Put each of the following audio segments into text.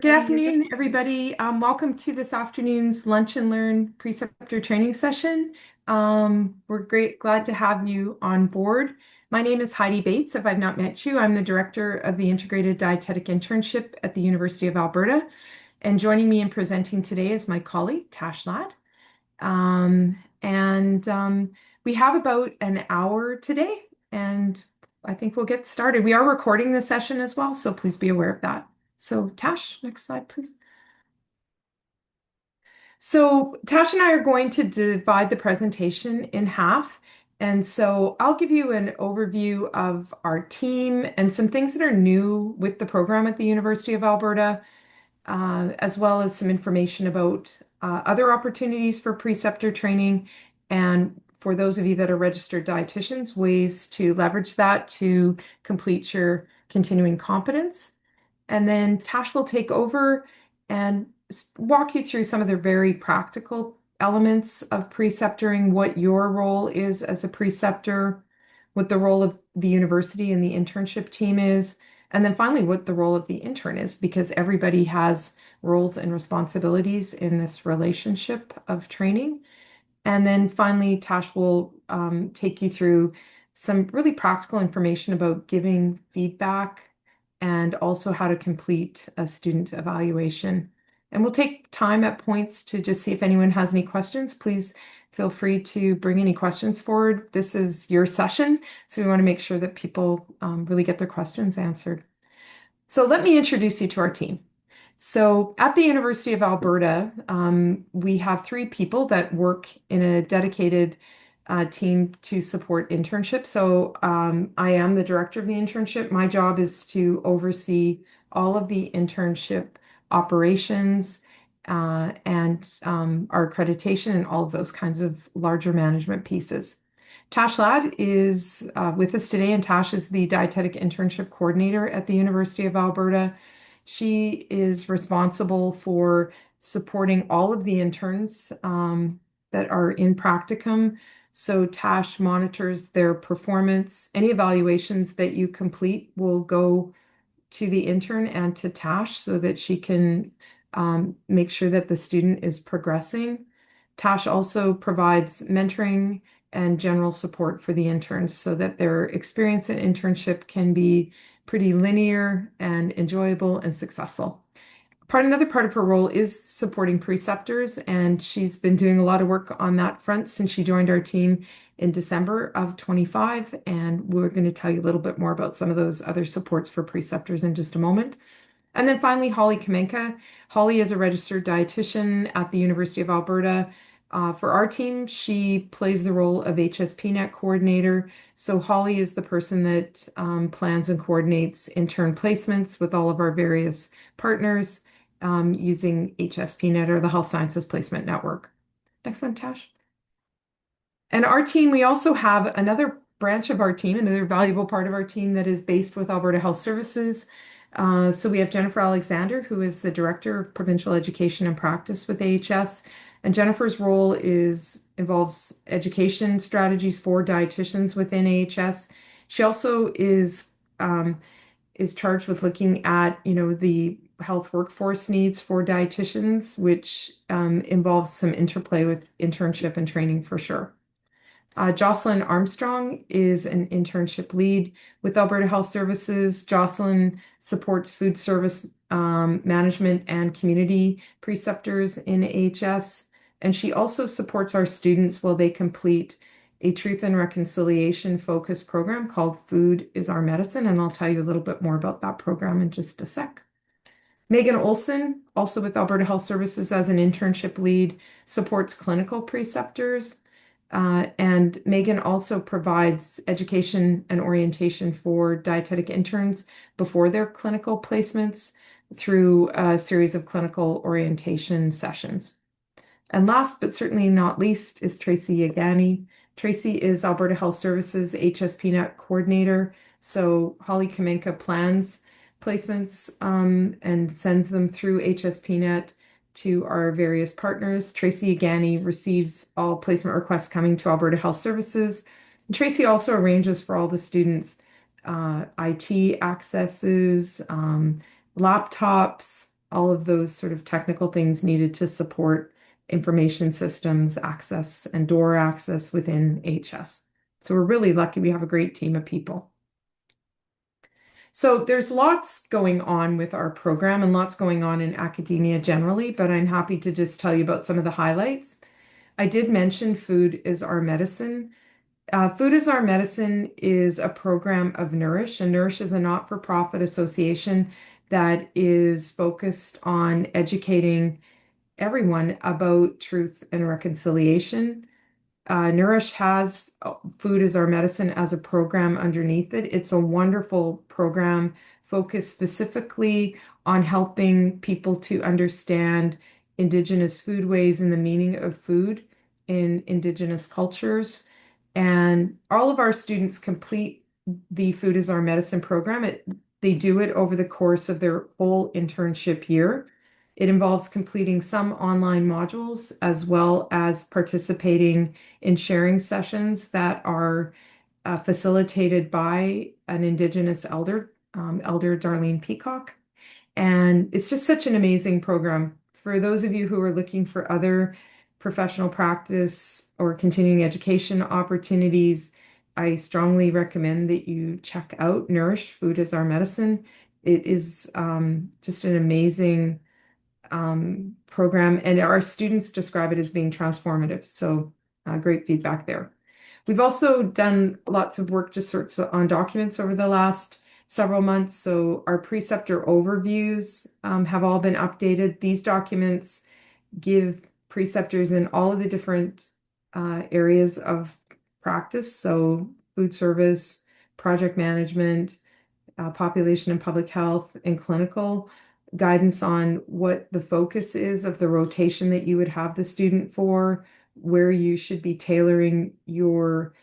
Good Heidi, you're just afternoon, everybody. Welcome to this afternoon's Lunch and Learn Preceptor training session. We're glad to have you on board. My name is Heidi Bates. If I've not met you, I'm the director of the Integrated Dietetic Internship at the University of Alberta. And joining me in presenting today is my colleague, Tash Ladd. And we have about an hour today, and I think we'll get started. We are recording this session as well, so please be aware of that. So, Tash, next slide, please. So Tash and I are going to divide the presentation in half. And so I'll give you an overview of our team and some things that are new with the program at the University of Alberta, as well as some information about other opportunities for preceptor training. And for those of you that are registered dietitians, ways to leverage that to complete your continuing competence. And then Tash will take over and walk you through some of the very practical elements of preceptoring, what your role is as a preceptor, what the role of the university and the internship team is, and then finally what the role of the intern is, because everybody has roles and responsibilities in this relationship of training. And then finally, Tash will take you through some really practical information about giving feedback and also how to complete a student evaluation. And we'll take time at points to just see if anyone has any questions. Please feel free to bring any questions forward. This is your session, so we want to make sure that people really get their questions answered. So let me introduce you to our team. So at the University of Alberta, we have three people that work in a dedicated team to support internships. So I am the director of the internship. My job is to oversee all of the internship operations and our accreditation and all of those kinds of larger management pieces. Tash Ladd is with us today, and Tash is the dietetic internship coordinator at the University of Alberta. She is responsible for supporting all of the interns that are in practicum. So Tash monitors their performance. Any evaluations that you complete will go to the intern and to Tash so that she can make sure that the student is progressing. Tash also provides mentoring and general support for the interns so that their experience in internship can be pretty linear and enjoyable and successful. Another part of her role is supporting preceptors, and she's been doing a lot of work on that front since she joined our team in December of 25. And we're going to tell you a little bit more about some of those other supports for preceptors in just a moment. And then finally, Holly Kamenka. Holly is a registered dietitian at the University of Alberta. For our team, she plays the role of HSPNet coordinator. So Holly is the person that plans and coordinates intern placements with all of our various partners using HSPNet or the Health Sciences Placement Network. Next one, Tash. And our team, we also have another branch of our team, another valuable part of our team that is based with Alberta Health Services. So we have Jennifer Alexander, who is the Director of Provincial Education and Practice with AHS. And Jennifer's role involves education strategies for dietitians within AHS. She also is charged with looking at, the health workforce needs for dietitians, which involves some interplay with internship and training for sure. Jocelyn Armstrong is an internship lead with Alberta Health Services. Jocelyn supports food service management and community preceptors in AHS. And she also supports our students while they complete a truth and reconciliation focused program called Food is Our Medicine. And I'll tell you a little bit more about that program in just a sec. Megan Olson, also with Alberta Health Services as an internship lead, supports clinical preceptors. And Megan also provides education and orientation for dietetic interns before their clinical placements through a series of clinical orientation sessions. And last but certainly not least is Tracy Yagani. Tracy is Alberta Health Services HSPNet coordinator. So Holly Kamenka plans placements and sends them through HSPNet to our various partners. Tracy Yagani receives all placement requests coming to Alberta Health Services. And Tracy also arranges for all the students IT accesses, laptops, all of those sort of technical things needed to support information systems access and door access within HS. So we're really lucky we have a great team of people. So there's lots going on with our program and lots going on in academia generally, but I'm happy to just tell you about some of the highlights. I did mention Food is Our Medicine. Food is Our Medicine is a program of Nourish, and Nourish is a not-for-profit association that is focused on educating everyone about truth and reconciliation. Nourish has Food is Our Medicine as a program underneath it. It's a wonderful program focused specifically on helping people to understand Indigenous foodways and the meaning of food in Indigenous cultures. And all of our students complete the Food is Our Medicine program. They do it over the course of their whole internship year. It involves completing some online modules as well as participating in sharing sessions that are facilitated by an Indigenous elder, Elder Darlene Peacock. And it's just such an amazing program. For those of you who are looking for other professional practice or continuing education opportunities, I strongly recommend that you check out Nourish, Food is Our Medicine. It is just an amazing program, and our students describe it as being transformative. So great feedback there. We've also done lots of work just sorts of on documents over the last several months. So our preceptor overviews have all been updated. These documents give preceptors in all of the different areas of practice. So food service, project management, population and public health, and clinical guidance on what the focus is of the rotation that you would have the student for, where you should be tailoring your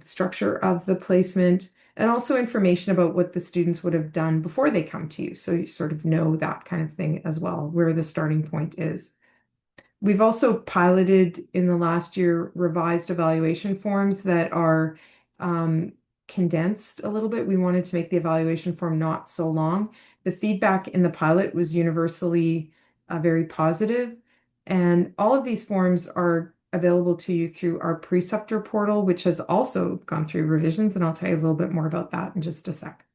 structure of the placement, and also information about what the students would have done before they come to you. So you sort of know that kind of thing as well, where the starting point is. We've also piloted in the last year revised evaluation forms that are condensed a little bit. We wanted to make the evaluation form not so long. The feedback in the pilot was universally very positive, and all of these forms are available to you through our Preceptor Portal, which has also gone through revisions, and I'll tell you a little bit more about that in just a sec.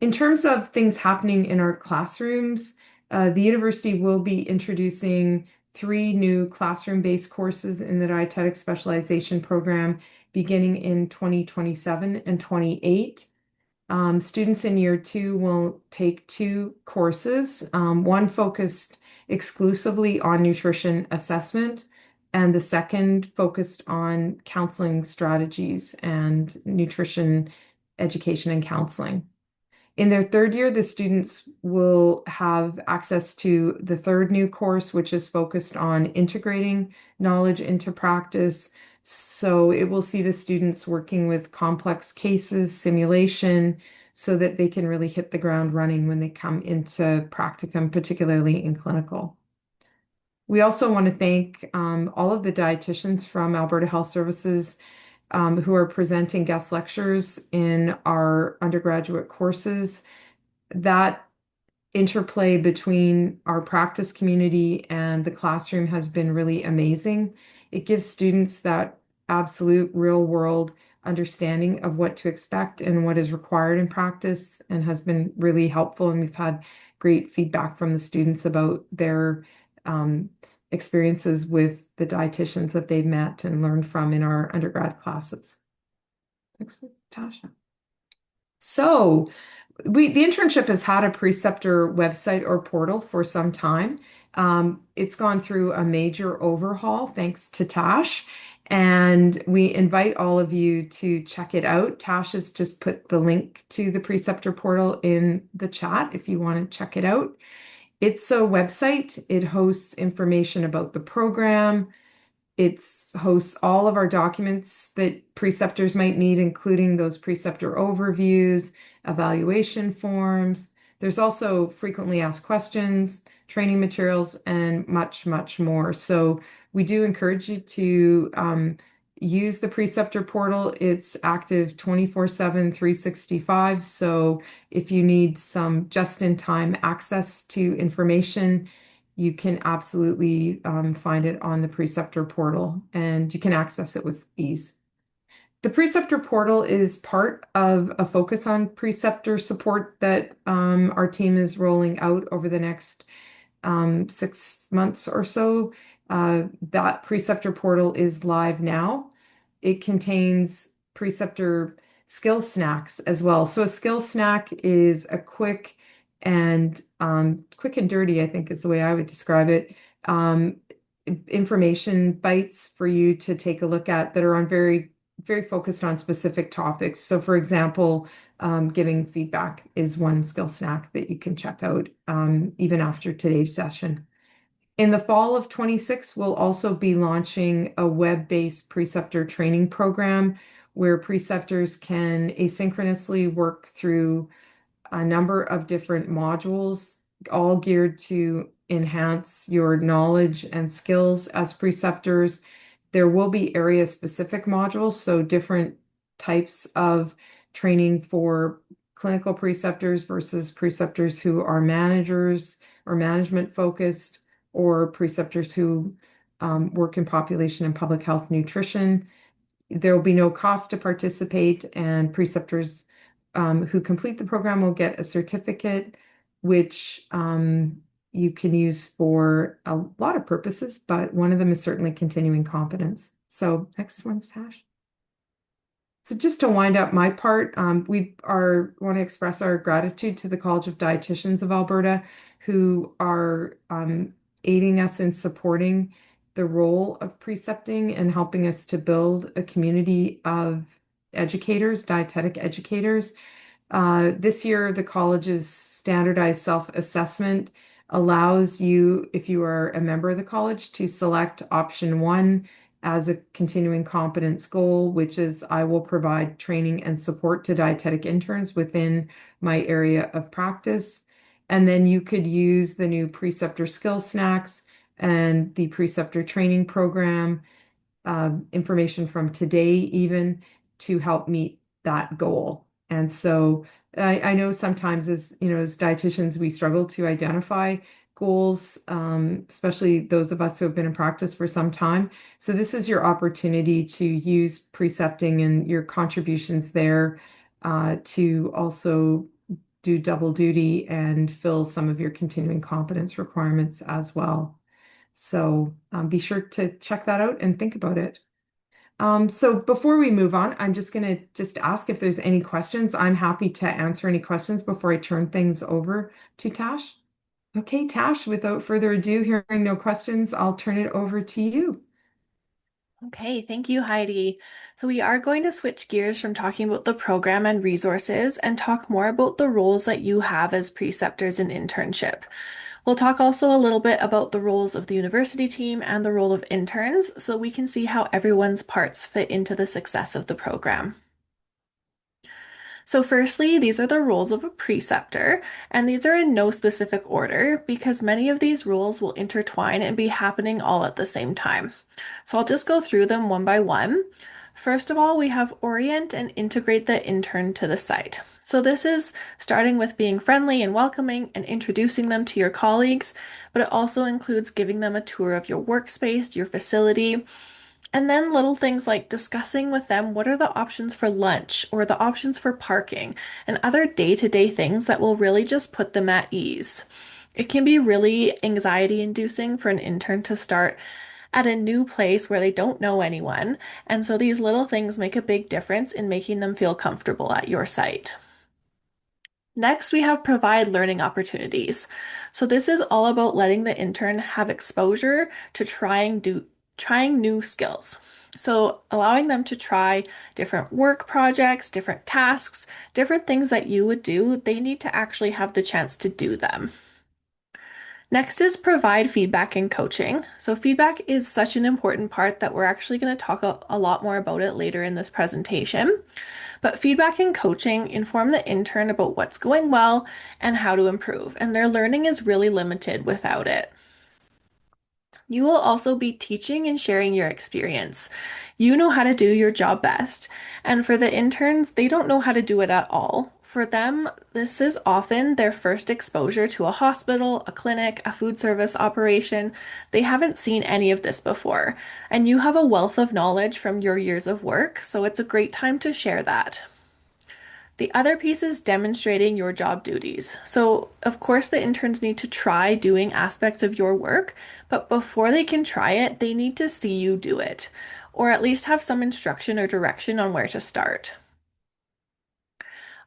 In terms of things happening in our classrooms, the university will be introducing 3 new classroom-based courses in the dietetic specialization program beginning in 2027 and 28. Students in year 2 will take 2 courses, one focused exclusively on nutrition assessment, and the second focused on counseling strategies and nutrition education and counseling. In their 3rd year, the students will have access to the 3rd new course, which is focused on integrating knowledge into practice. So it will see the students working with complex cases, simulation, so that they can really hit the ground running when they come into practicum, particularly in clinical. We also want to thank all of the dietitians from Alberta Health Services who are presenting guest lectures in our undergraduate courses. That interplay between our practice community and the classroom has been really amazing. It gives students that absolute real world understanding of what to expect and what is required in practice and has been really helpful. And we've had great feedback from the students about their experiences with the dietitians that they've met and learned from in our undergrad classes. Thanks, Tasha. So the internship has had a preceptor website or portal for some time. It's gone through a major overhaul thanks to Tash, and we invite all of you to check it out. Tash has just put the link to the preceptor portal in the chat if you want to check it out. It's a website. It hosts information about the program. It hosts all of our documents that preceptors might need, including those preceptor overviews, evaluation forms. There's also frequently asked questions, training materials, and much, much more. So we do encourage you to use the Preceptor Portal. It's active 24/7, 365. So if you need some just-in-time access to information, you can absolutely find it on the Preceptor Portal and you can access it with ease. The Preceptor Portal is part of a focus on preceptor support that our team is rolling out over the next 6 months or so. That Preceptor Portal is live now. It contains preceptor skill snacks as well. So a skill snack is a quick and dirty, I think is the way I would describe it. Um, Information bites for you to take a look at that are on very focused on specific topics. So, for example, giving feedback is one skill snack that you can check out even after today's session. In the fall of 26, we'll also be launching a web-based preceptor training program where preceptors can asynchronously work through a number of different modules, all geared to enhance your knowledge and skills as preceptors. There will be area-specific modules, so different types of training for clinical preceptors versus preceptors who are managers or management focused, or preceptors who work in population and public health nutrition. There will be no cost to participate, and preceptors who complete the program will get a certificate, which you can use for a lot of purposes, but one of them is certainly continuing competence. So next one's Tash. So just to wind up my part, we want to express our gratitude to the College of Dietitians of Alberta, who are aiding us in supporting the role of precepting and helping us to build a community of educators, dietetic educators. This year, the college's standardized self-assessment allows you, if you are a member of the college, to select option one as a continuing competence goal, which is I will provide training and support to dietetic interns within my area of practice. And then you could use the new preceptor skill snacks and the preceptor training program information from today even to help meet that goal. And so I know sometimes as dietitians, we struggle to identify goals, especially those of us who have been in practice for some time. So this is your opportunity to use precepting and your contributions there to also do double duty and fill some of your continuing competence requirements as well. So be sure to check that out and think about it. So before we move on, I'm just going to just ask if there's any questions. I'm happy to answer any questions before I turn things over to Tash. Okay, Tash, without further ado, hearing no questions, I'll turn it over to you. Okay, thank you, Heidi. So we are going to switch gears from talking about the program and resources and talk more about the roles that you have as preceptors in internship. We'll talk also a little bit about the roles of the university team and the role of interns so we can see how everyone's parts fit into the success of the program. So firstly, these are the roles of a preceptor, and these are in no specific order because many of these roles will intertwine and be happening all at the same time. So I'll just go through them one by one. First of all, we have orient and integrate the intern to the site. So this is starting with being friendly and welcoming and introducing them to your colleagues, but it also includes giving them a tour of your workspace, your facility, and then little things like discussing with them what are the options for lunch or the options for parking and other day-to-day things that will really just put them at ease. It can be really anxiety inducing for an intern to start at a new place where they don't know anyone, and so these little things make a big difference in making them feel comfortable at your site. Next, we have provide learning opportunities. So this is all about letting the intern have exposure to trying new skills. So allowing them to try different work projects, different tasks, different things that you would do, they need to actually have the chance to do them. Next is provide feedback and coaching. So feedback is such an important part that we're actually going to talk a lot more about it later in this presentation. But feedback and coaching inform the intern about what's going well and how to improve, and their learning is really limited without it. You will also be teaching and sharing your experience. You know how to do your job best. And for the interns, they don't know how to do it at all. For them, this is often their first exposure to a hospital, a clinic, a food service operation. They haven't seen any of this before. And you have a wealth of knowledge from your years of work, so it's a great time to share that. The other piece is demonstrating your job duties. So, of course, the interns need to try doing aspects of your work, but before they can try it, they need to see you do it, or at least have some instruction or direction on where to start.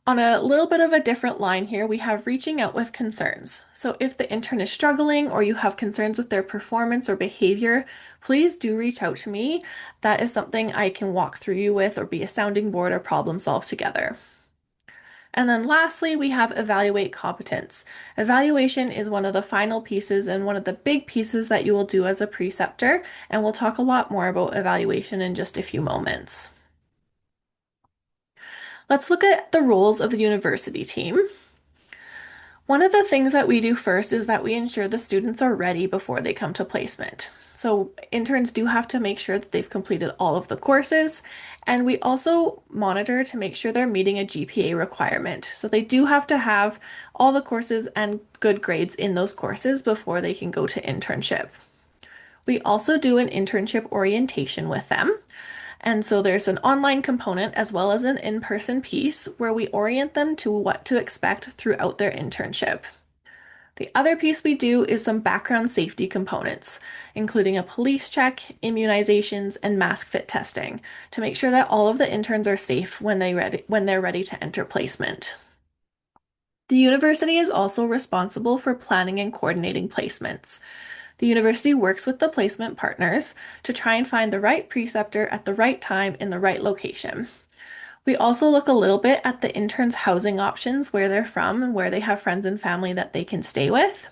On a little bit of a different line here, we have reaching out with concerns. So, if the intern is struggling or you have concerns with their performance or behavior, please do reach out to me. That is something I can walk through you with or be a sounding board or problem solve together. And then lastly, we have evaluate competence. Evaluation is one of the final pieces and one of the big pieces that you will do as a preceptor, and we'll talk a lot more about evaluation in just a few moments. Let's look at the roles of the university team. One of the things that we do first is that we ensure the students are ready before they come to placement. So interns do have to make sure that they've completed all of the courses, and we also monitor to make sure they're meeting a GPA requirement. So they do have to have all the courses and good grades in those courses before they can go to internship. We also do an internship orientation with them. And so there's an online component as well as an in-person piece where we orient them to what to expect throughout their internship. The other piece we do is some background safety components, including a police check, immunizations, and mask fit testing to make sure that all of the interns are safe when they're ready to enter placement. The university is also responsible for planning and coordinating placements. The university works with the placement partners to try and find the right preceptor at the right time in the right location. We also look a little bit at the interns' housing options, where they're from and where they have friends and family that they can stay with.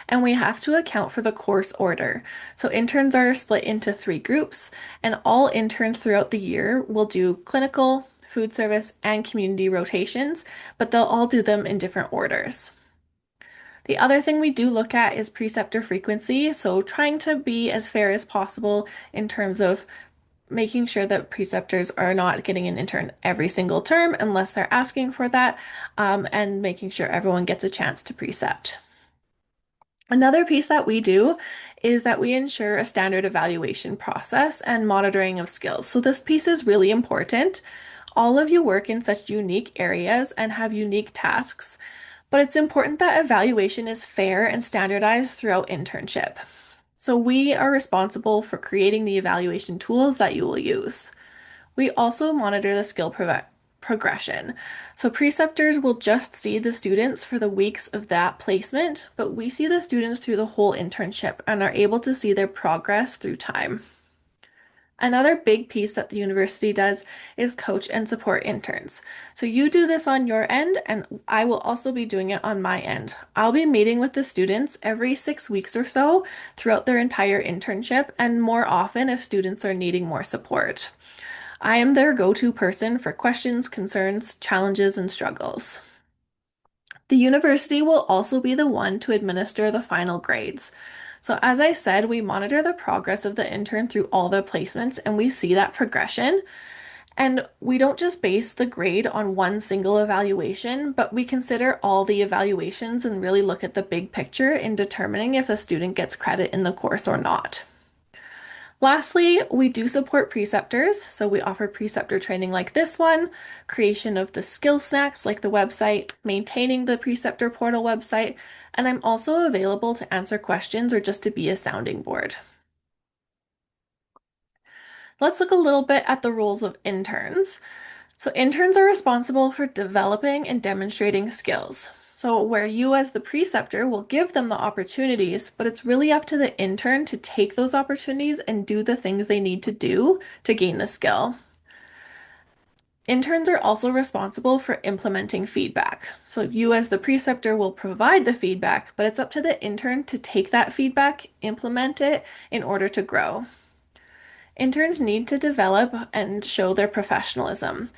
And we have to account for the course order. So interns are split into 3 groups, and all interns throughout the year will do clinical, food service, and community rotations, but they'll all do them in different orders. The other thing we do look at is preceptor frequency, so trying to be as fair as possible in terms of making sure that preceptors are not getting an intern every single term unless they're asking for that, and making sure everyone gets a chance to precept. Another piece that we do is that we ensure a standard evaluation process and monitoring of skills. So this piece is really important. All of you work in such unique areas and have unique tasks, but it's important that evaluation is fair and standardized throughout internship. So we are responsible for creating the evaluation tools that you will use. We also monitor the progression. So preceptors will just see the students for the weeks of that placement, but we see the students through the whole internship and are able to see their progress through time. Another big piece that the university does is coach and support interns. So you do this on your end, and I will also be doing it on my end. I'll be meeting with the students every 6 weeks or so throughout their entire internship, and more often if students are needing more support. I am their go-to person for questions, concerns, challenges, and struggles. The university will also be the one to administer the final grades. So, as I said, we monitor the progress of the intern through all the placements and we see that progression. And we don't just base the grade on one single evaluation, but we consider all the evaluations and really look at the big picture in determining if a student gets credit in the course or not. Lastly, we do support preceptors, so we offer preceptor training like this one, creation of the skill snacks like the website, maintaining the Preceptor Portal website, and I'm also available to answer questions or just to be a sounding board. Let's look a little bit at the roles of interns. So interns are responsible for developing and demonstrating skills. So where you as the preceptor will give them the opportunities, but it's really up to the intern to take those opportunities and do the things they need to do to gain the skill. Interns are also responsible for implementing feedback. So you as the preceptor will provide the feedback, but it's up to the intern to take that feedback, implement it in order to grow. Interns need to develop and show their professionalism.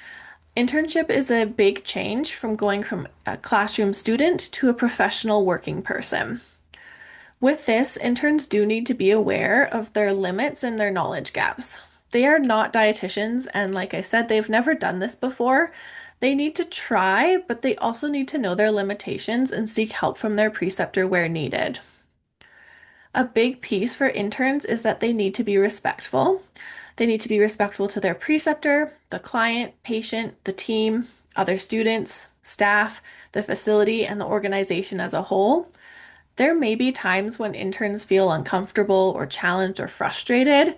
Internship is a big change from going from a classroom student to a professional working person. With this, interns do need to be aware of their limits and their knowledge gaps. They are not dietitians, and like I said, they've never done this before. They need to try, but they also need to know their limitations and seek help from their preceptor where needed. A big piece for interns is that they need to be respectful. They need to be respectful to their preceptor, the client, patient, the team, other students, staff, the facility, and the organization as a whole. There may be times when interns feel uncomfortable or challenged or frustrated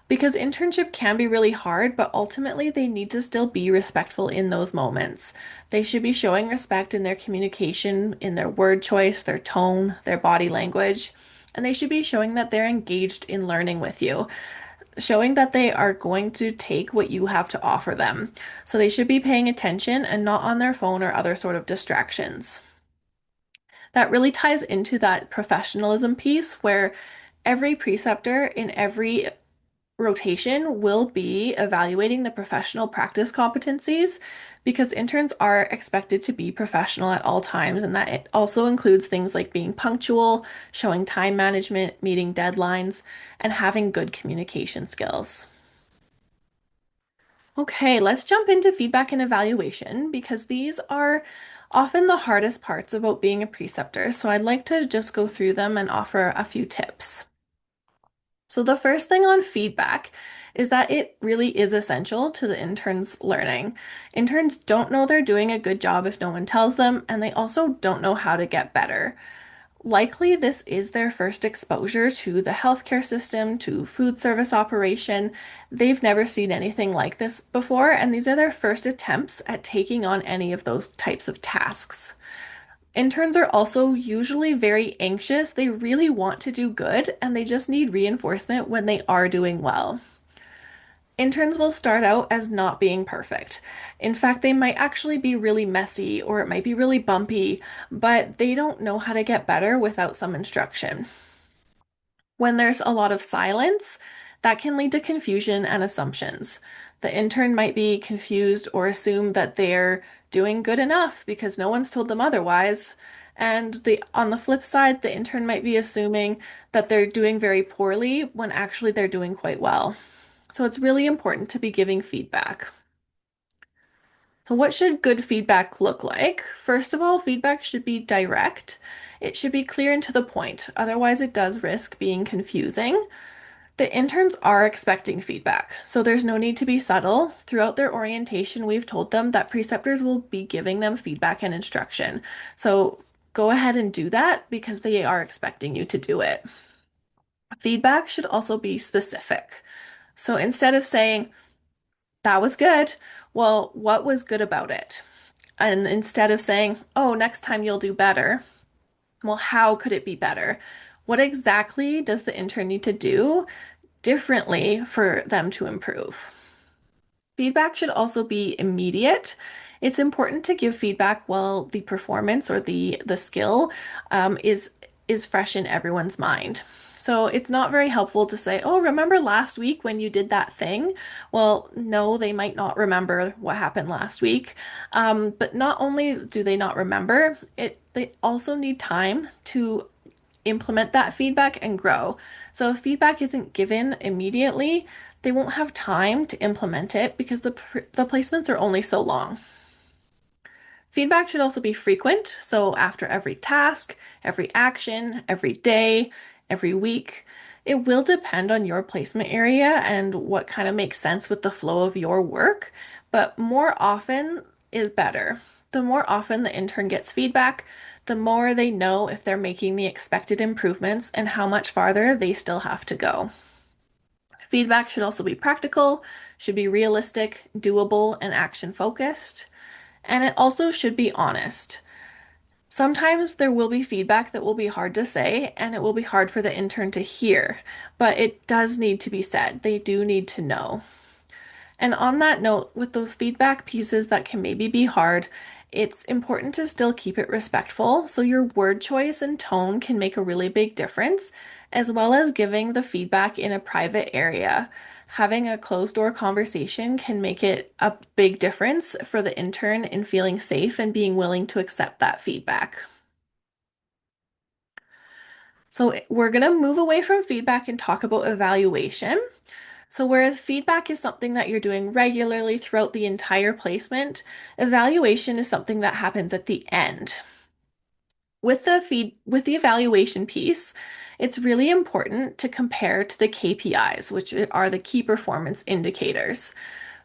because internship can be really hard, but ultimately they need to still be respectful in those moments. They should be showing respect in their communication, in their word choice, their tone, their body language, and they should be showing that they're engaged in learning with you, showing that they are going to take what you have to offer them. So they should be paying attention and not on their phone or other sort of distractions. That really ties into that professionalism piece where every preceptor in every rotation will be evaluating the professional practice competencies because interns are expected to be professional at all times, and that it also includes things like being punctual, showing time management, meeting deadlines, and having good communication skills. Okay, let's jump into feedback and evaluation because these are often the hardest parts about being a preceptor. So I'd like to just go through them and offer a few tips. So the first thing on feedback is that it really is essential to the intern's learning. Interns don't know they're doing a good job if no one tells them, and they also don't know how to get better. Likely, this is their first exposure to the healthcare system, to food service operation. They've never seen anything like this before, and these are their first attempts at taking on any of those types of tasks. Interns are also usually very anxious. They really want to do good, and they just need reinforcement when they are doing well. Interns will start out as not being perfect. In fact, they might actually be really messy or it might be really bumpy, but they don't know how to get better without some instruction. When there's a lot of silence, that can lead to confusion and assumptions. The intern might be confused or assume that they're doing good enough because no one's told them otherwise. And on the flip side, the intern might be assuming that they're doing very poorly when actually they're doing quite well. So it's really important to be giving feedback. So what should good feedback look like? First of all, feedback should be direct. It should be clear and to the point. Otherwise, it does risk being confusing. The interns are expecting feedback, so there's no need to be subtle. Throughout their orientation, we've told them that preceptors will be giving them feedback and instruction. So go ahead and do that because they are expecting you to do it. Feedback should also be specific. So instead of saying, that was good, well, what was good about it? And instead of saying, oh, next time you'll do better, well, how could it be better? What exactly does the intern need to do differently for them to improve? Feedback should also be immediate. It's important to give feedback while the performance or the skill is fresh in everyone's mind. So it's not very helpful to say, "Oh, remember last week when you did that thing?" Well, no, they might not remember what happened last week. But not only do they not remember, they also need time to implement that feedback and grow. So if feedback isn't given immediately, they won't have time to implement it because the placements are only so long. Feedback should also be frequent, so after every task, every action, every day, every week. It will depend on your placement area and what kind of makes sense with the flow of your work, but more often is better. The more often the intern gets feedback, the more they know if they're making the expected improvements and how much farther they still have to go. Feedback should also be practical, should be realistic, doable, and action focused. And it also should be honest. Sometimes there will be feedback that will be hard to say, and it will be hard for the intern to hear, but it does need to be said. They do need to know. And on that note, with those feedback pieces that can maybe be hard, it's important to still keep it respectful. So your word choice and tone can make a really big difference, as well as giving the feedback in a private area. Having a closed door conversation can make it a big difference for the intern in feeling safe and being willing to accept that feedback. So we're going to move away from feedback and talk about evaluation. So whereas feedback is something that you're doing regularly throughout the entire placement, evaluation is something that happens at the end. With the evaluation piece, it's really important to compare to the KPIs, which are the key performance indicators.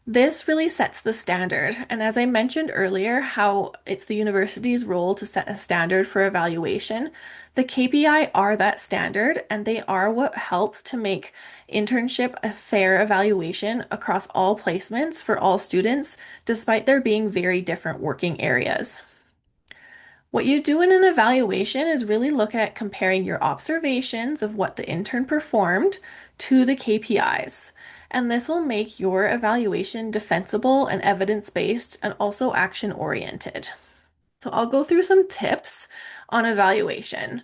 This really sets the standard. And as I mentioned earlier, how it's the university's role to set a standard for evaluation, the KPI are that standard, and they are what help to make internship a fair evaluation across all placements for all students, despite there being very different working areas. What you do in an evaluation is really look at comparing your observations of what the intern performed to the KPIs. And this will make your evaluation defensible and evidence-based and also action-oriented. So I'll go through some tips on evaluation.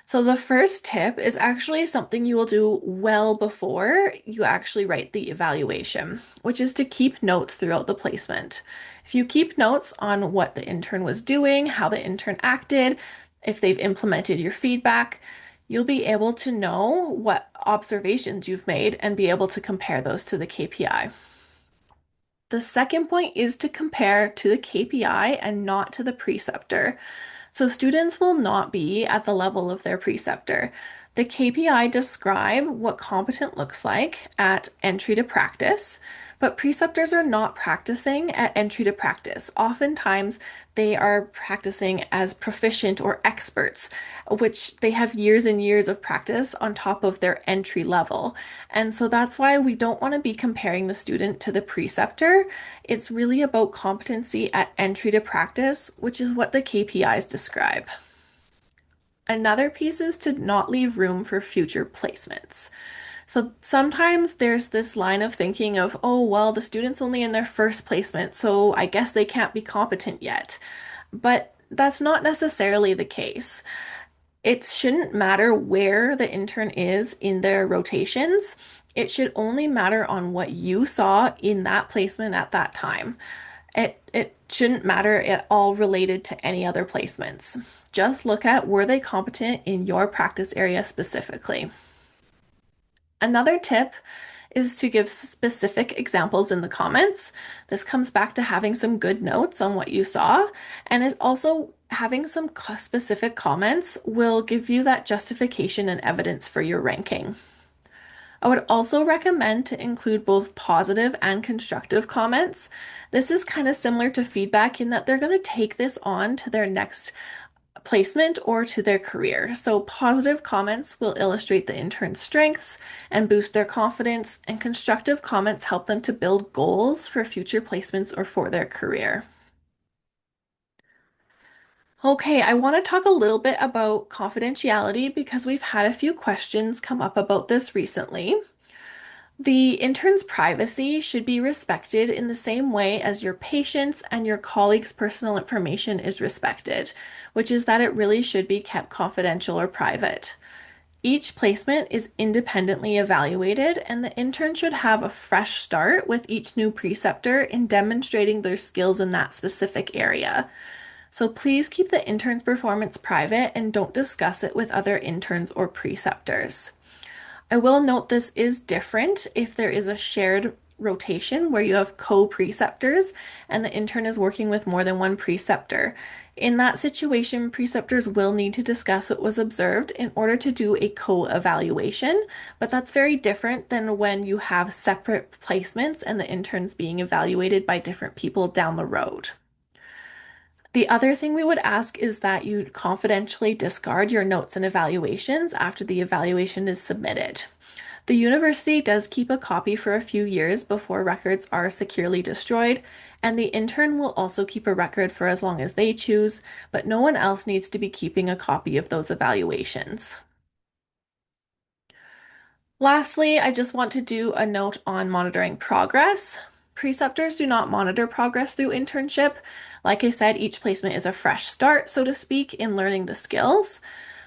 So the first tip is actually something you will do well before you actually write the evaluation, which is to keep notes throughout the placement. If you keep notes on what the intern was doing, how the intern acted, if they've implemented your feedback, you'll be able to know what observations you've made and be able to compare those to the KPI. The second point is to compare to the KPI and not to the preceptor. So students will not be at the level of their preceptor. The KPI describe what competent looks like at entry to practice, but preceptors are not practicing at entry to practice. Oftentimes, they are practicing as proficient or experts, which they have years and years of practice on top of their entry level. And so that's why we don't want to be comparing the student to the preceptor. It's really about competency at entry to practice, which is what the KPIs describe. Another piece is to not leave room for future placements. So sometimes there's this line of thinking of, oh, well, the student's only in their first placement, so I guess they can't be competent yet. But that's not necessarily the case. It shouldn't matter where the intern is in their rotations. It should only matter on what you saw in that placement at that time. It shouldn't matter at all related to any other placements. Just look at were they competent in your practice area specifically. Another tip is to give specific examples in the comments. This comes back to having some good notes on what you saw, and it also having some specific comments will give you that justification and evidence for your ranking. I would also recommend to include both positive and constructive comments. This is kind of similar to feedback in that they're going to take this on to their next placement or to their career. So positive comments will illustrate the intern's strengths and boost their confidence, and constructive comments help them to build goals for future placements or for their career. Okay, I want to talk a little bit about confidentiality because we've had a few questions come up about this recently. The intern's privacy should be respected in the same way as your patient's and your colleagues' personal information is respected, which is that it really should be kept confidential or private. Each placement is independently evaluated, and the intern should have a fresh start with each new preceptor in demonstrating their skills in that specific area. So please keep the intern's performance private and don't discuss it with other interns or preceptors. I will note this is different if there is a shared rotation where you have co-preceptors and the intern is working with more than one preceptor. In that situation, preceptors will need to discuss what was observed in order to do a co-evaluation, but that's very different than when you have separate placements and the intern's being evaluated by different people down the road. The other thing we would ask is that you confidentially discard your notes and evaluations after the evaluation is submitted. The university does keep a copy for a few years before records are securely destroyed, and the intern will also keep a record for as long as they choose, but no one else needs to be keeping a copy of those evaluations. Lastly, I just want to do a note on monitoring progress. Preceptors do not monitor progress through internship. Like I said, each placement is a fresh start, so to speak, in learning the skills.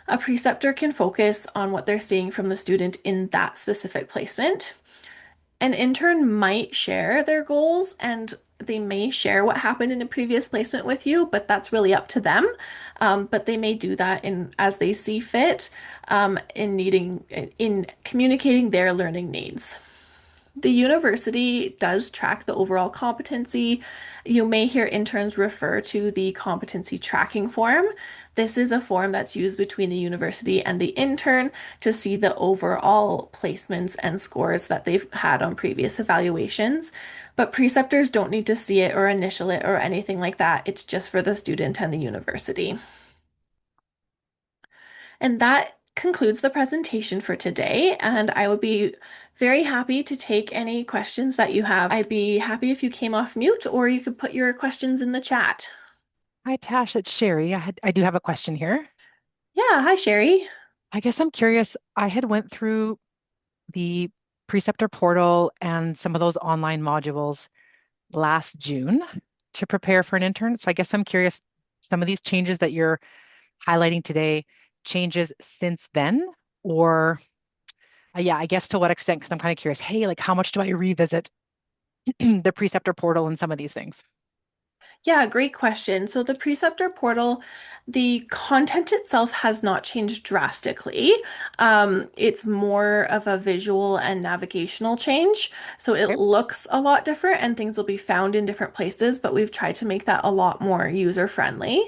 A preceptor can focus on what they're seeing from the student in that specific placement. An intern might share their goals and they may share what happened in a previous placement with you, but that's really up to them. But they may do that in as they see fit, in communicating their learning needs. The university does track the overall competency. You may hear interns refer to the competency tracking form. This is a form that's used between the university and the intern to see the overall placements and scores that they've had on previous evaluations. But preceptors don't need to see it or initial it or anything like that. It's just for the student and the university. And that concludes the presentation for today. And I would be very happy to take any questions that you have. I'd be happy if you came off mute or you could put your questions in the chat. Hi, Tash, it's Sherry. I do have a question here. Yeah, hi Sherry. I guess I'm curious. I had went through the Preceptor Portal and some of those online modules last June to prepare for an intern. So I guess I'm curious, some of these changes that you're highlighting today, changes since then, or yeah, I guess to what extent? Because I'm kind of curious. Hey, like how much do I revisit the Preceptor Portal and some of these things? Yeah, great question. So the Preceptor Portal, the content itself has not changed drastically. It's more of a visual and navigational change. So it Okay. looks a lot different and things will be found in different places, but we've tried to make that a lot more user friendly.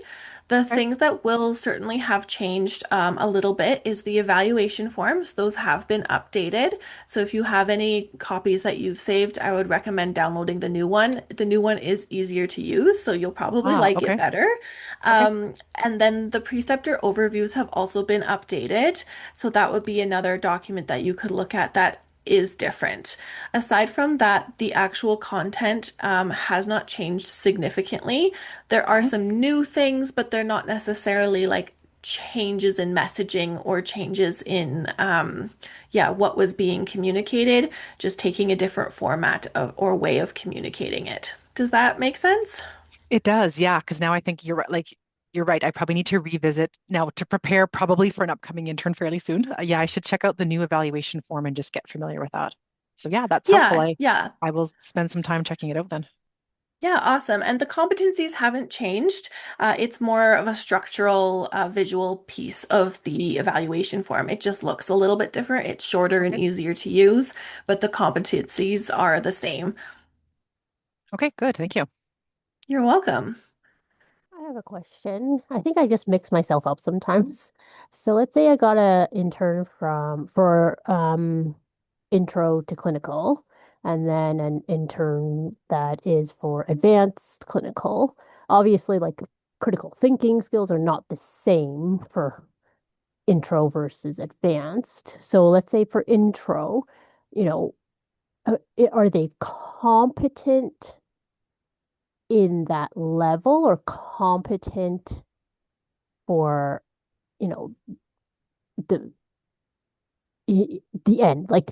The Okay. things that will certainly have changed a little bit is the evaluation forms. Those have been updated. So if you have any copies that you've saved, I would recommend downloading the new one. The new one is easier to use, so you'll probably Ah, like it okay. better. Okay. And then the preceptor overviews have also been updated. So that would be another document that you could look at that is different. Aside from that, the actual content has not changed significantly. There are Mhm. some new things, but they're not necessarily like changes in messaging or changes in yeah, what was being communicated, just taking a different format of or way of communicating it. Does that make sense? It does, yeah, because now I think you're right. Like you're right. I probably need to revisit now to prepare probably for an upcoming intern fairly soon. Yeah, I should check out the new evaluation form and just get familiar with that. So yeah, that's helpful. Yeah, I yeah. I will spend some time checking it out then. Yeah, awesome. And the competencies haven't changed. It's more of a structural, visual piece of the evaluation form. It just looks a little bit different. It's shorter and Okay. easier to use, but the competencies are the same. Okay, good. Thank you. You're welcome. I have a question. I think I just mix myself up sometimes. So let's say I got a intern for intro to clinical and then an intern that is for advanced clinical. Obviously, like critical thinking skills are not the same for intro versus advanced. So let's say for intro, you know, are they competent in that level or competent for, you know, the the end? Like,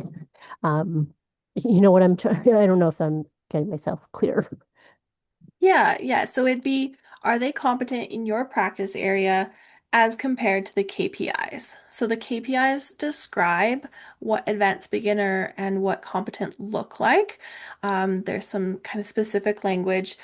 um, you know what I'm trying, I don't know if I'm getting myself clear. Yeah, yeah. So it'd be, are they competent in your practice area as compared to the KPIs? So the KPIs describe what advanced beginner and what competent look like. There's some kind of specific language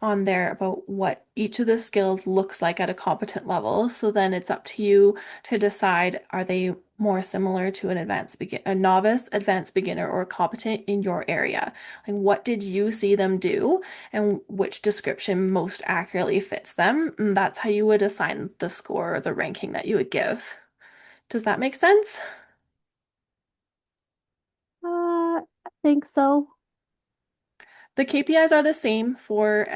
on there about what each of the skills looks like at a competent level. So then it's up to you to decide, are they more similar to a novice, advanced beginner, or competent in your area? Like, what did you see them do? And which description most accurately fits them. And that's how you would assign the score or the ranking that you would give. Does that make sense? I think so. The KPIs are the same for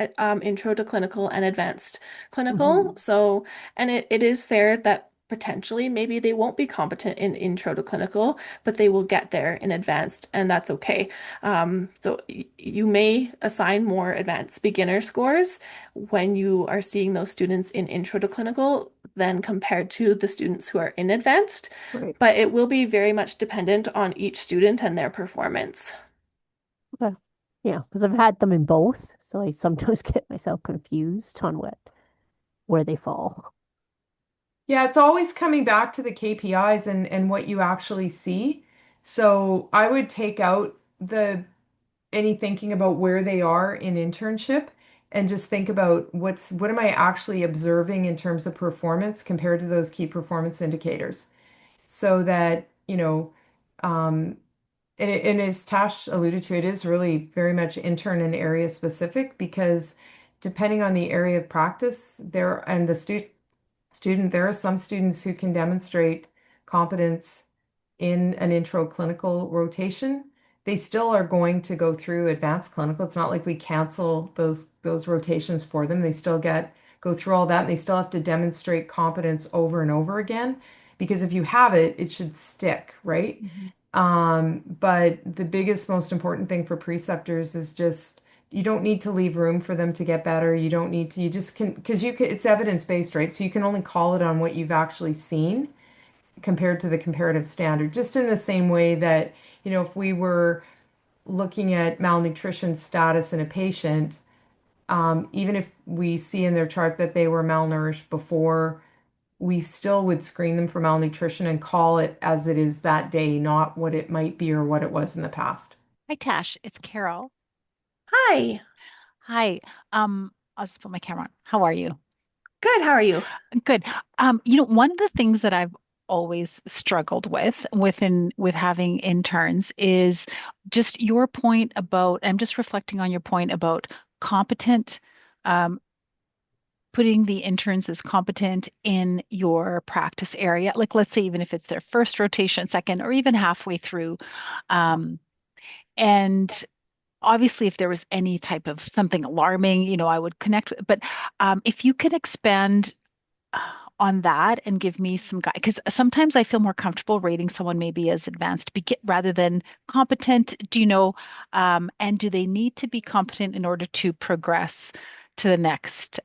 intro to clinical and advanced clinical. Hmm. So, and it is fair that potentially maybe they won't be competent in intro to clinical, but they will get there in advanced, and that's okay. So you may assign more advanced beginner scores when you are seeing those students in intro to clinical than compared to the students who are in advanced, Right. but it will be very much dependent on each student and their performance. Okay. Yeah, because I've had them in both, so I sometimes get myself confused on where they fall. Yeah, it's always coming back to the KPIs and what you actually see. So I would take out the any thinking about where they are in internship and just think about what am I actually observing in terms of performance compared to those key performance indicators so that, um, and as Tash alluded to, it is really very much intern and area specific because depending on the area of practice there and the student, there are some students who can demonstrate competence in an intro clinical rotation. They still are going to go through advanced clinical. It's not like we cancel those rotations for them. They still go through all that and they still have to demonstrate competence over and over again because if you have it, it should stick, right? Mhm. But the biggest, most important thing for preceptors is just you don't need to leave room for them to get better. You don't need to, you just can, because it's evidence-based, right? So you can only call it on what you've actually seen compared to the comparative standard, just in the same way that, if we were looking at malnutrition status in a patient, even if we see in their chart that they were malnourished before, we still would screen them for malnutrition and call it as it is that day, not what it might be or what it was in the past. Hi, Tash. It's Carol. Hi. Hi. I'll just put my camera on. How are you? Good. How are you? Good. One of the things that I've always struggled with having interns is just your point about, I'm just reflecting on your point about competent, um, putting the interns as competent in your practice area. Like, let's say, even if it's their first rotation, second, or even halfway through. And obviously if there was any type of something alarming, I would connect with, but if you can expand on that and give me some guide, because sometimes I feel more comfortable rating someone maybe as advanced rather than competent. Do you know, and do they need to be competent in order to progress to the next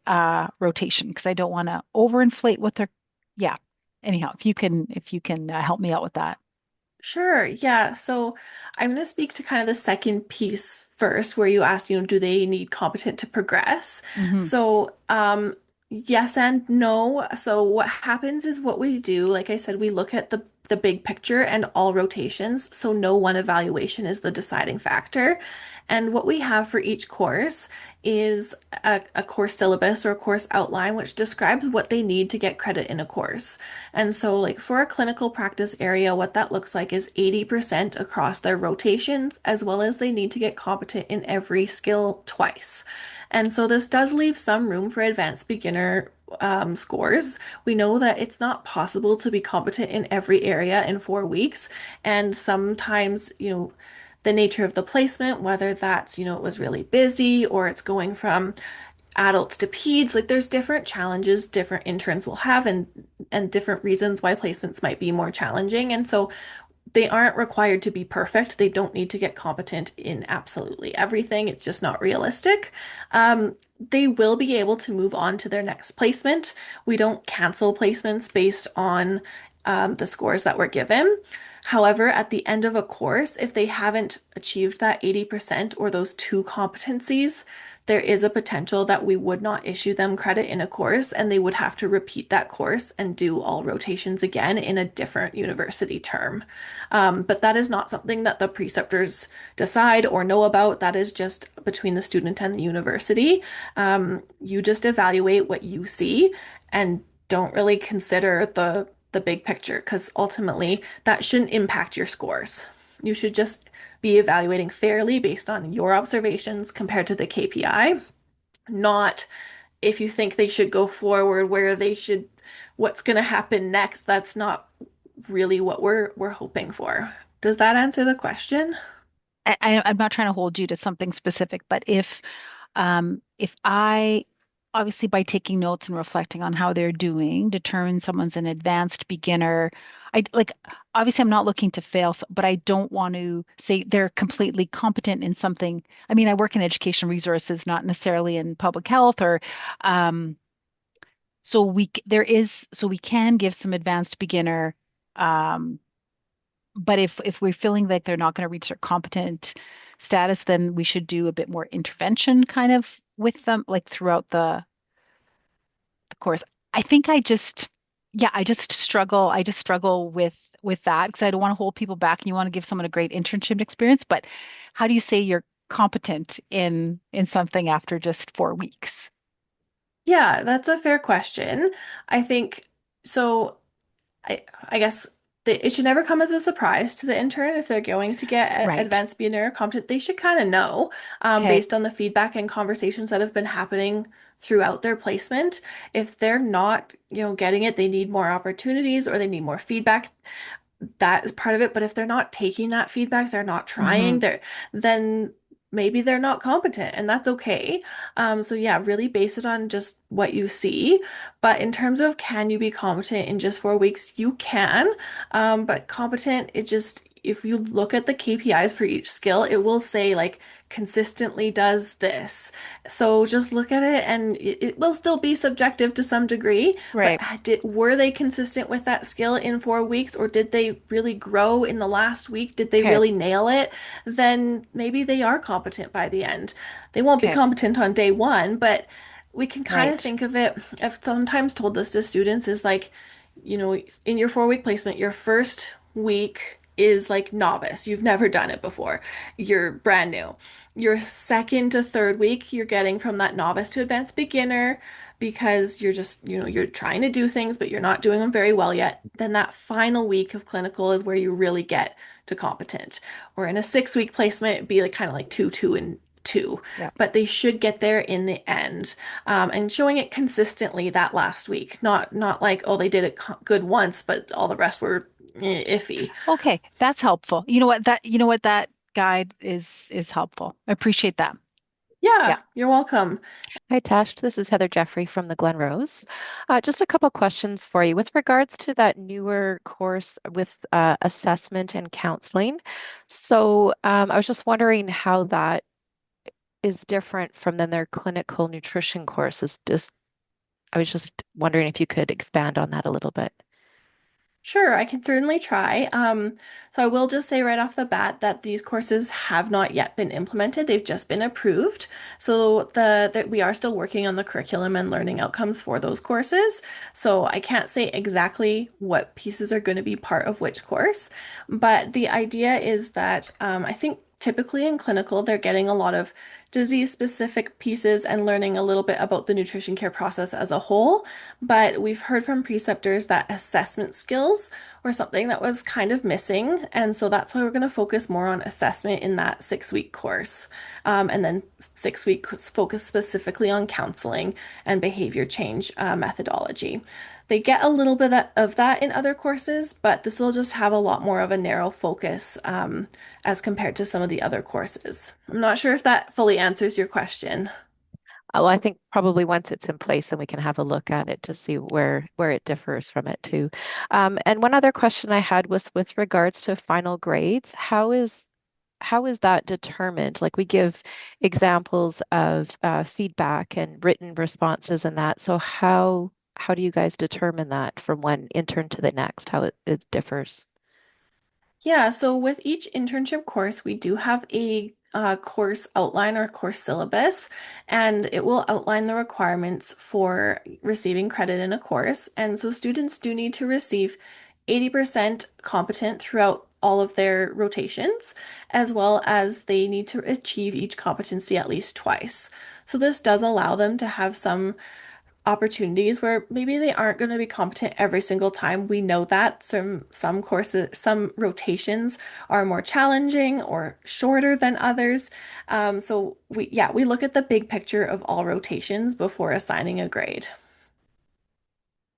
rotation? Because I don't want to overinflate what they're, yeah. Anyhow, if you can help me out with that. Sure. Yeah. So I'm going to speak to kind of the second piece first, where you asked, do they need competent to progress? Hmm. So, yes and no. So what happens is what we do, like I said, we look at the big picture and all rotations. So no one evaluation is the deciding factor. And what we have for each course is a course syllabus or a course outline, which describes what they need to get credit in a course. And so, like for a clinical practice area, what that looks like is 80% across their rotations, as well as they need to get competent in every skill twice. And so, this does leave some room for advanced beginner scores. We know that it's not possible to be competent in every area in 4 weeks. And sometimes, the nature of the placement, whether that's, it was really busy or it's going from adults to peds, like there's different challenges different interns will have and different reasons why placements might be more challenging. And so they aren't required to be perfect. They don't need to get competent in absolutely everything. It's just not realistic. They will be able to move on to their next placement. We don't cancel placements based on the scores that were given. However, at the end of a course, if they haven't achieved that 80% or those two competencies, there is a potential that we would not issue them credit in a course and they would have to repeat that course and do all rotations again in a different university term. But that is not something that the preceptors decide or know about. That is just between the student and the university. You just evaluate what you see and don't really consider the big picture because ultimately that shouldn't impact your scores. You should just be evaluating fairly based on your observations compared to the KPI, not if you think they should go forward, what's going to happen next. That's not really what we're hoping for. Does that answer the question? I'm not trying to hold you to something specific, but if I obviously by taking notes and reflecting on how they're doing, determine someone's an advanced beginner. I like obviously I'm not looking to fail, but I don't want to say they're completely competent in something. I mean, I work in education resources, not necessarily in public health or um, so we can give some advanced beginner um, but if we're feeling like they're not going to reach their competent status, then we should do a bit more intervention kind of with them, like throughout the course. I think yeah, I just struggle with that because I don't want to hold people back and you want to give someone a great internship experience. But how do you say you're competent in something after just 4 weeks? Yeah, that's a fair question. I think so. I guess it should never come as a surprise to the intern if they're going to get Right. advanced beginner competent. They should kind of know, Okay. based on the feedback and conversations that have been happening throughout their placement. If they're not, getting it, they need more opportunities or they need more feedback. That is part of it. But if they're not taking that feedback, they're not trying, Hmm. then maybe they're not competent, and that's okay. So yeah, really base it on just what you see. But in terms of can you be competent in just 4 weeks, you can. But competent, it just if you look at the KPIs for each skill, it will say like consistently does this. So just look at it and it will still be subjective to some degree, but Right. were they consistent with that skill in 4 weeks, or did they really grow in the last week? Did they Okay. really nail it? Then maybe they are competent by the end. They won't be Okay. competent on day one, but we can kind of Right. think of it. I've sometimes told this to students is like, in your 4 week placement, your first week is like novice. You've never done it before. You're brand new. Your second to third week, you're getting from that novice to advanced beginner because you're just, you're trying to do things, but you're not doing them very well yet. Then that final week of clinical is where you really get to competent. Or in a 6 week placement, it'd be like kind of like two, two, and two, Yeah. but they should get there in the end. And showing it consistently that last week, not like, oh, they did it good once, but all the rest were iffy. Okay, that's helpful. You know what that guide is helpful. I appreciate that. Yeah. Yeah, you're welcome. Hi, Tash. This is Heather Jeffrey from the Glen Rose. Just a couple questions for you with regards to that newer course with assessment and counseling. I was just wondering how that is different from then their clinical nutrition courses. I was just wondering if you could expand on that a little bit. Sure, I can certainly try. So I will just say right off the bat that these courses have not yet been implemented. They've just been approved. So that we are still working on the curriculum and learning outcomes for those courses. So I can't say exactly what pieces are going to be part of which course, but the idea is that I think typically in clinical, they're getting a lot of disease specific pieces and learning a little bit about the nutrition care process as a whole. But we've heard from preceptors that assessment skills were something that was kind of missing. And so that's why we're going to focus more on assessment in that 6 week course. And then 6 weeks focus specifically on counseling and behavior change methodology. They get a little bit of that in other courses, but this will just have a lot more of a narrow focus as compared to some of the other courses. I'm not sure if that fully answers your question. Well, I think probably once it's in place, then we can have a look at it to see where it differs from it too. And one other question I had was with regards to final grades. How is that determined? Like we give examples of feedback and written responses and that. So how do you guys determine that from one intern to the next? How it differs? Yeah, so with each internship course, we do have a course outline or course syllabus, and it will outline the requirements for receiving credit in a course. And so students do need to receive 80% competent throughout all of their rotations, as well as they need to achieve each competency at least twice. So this does allow them to have some opportunities where maybe they aren't going to be competent every single time. We know that some courses, some rotations are more challenging or shorter than others. So we look at the big picture of all rotations before assigning a grade.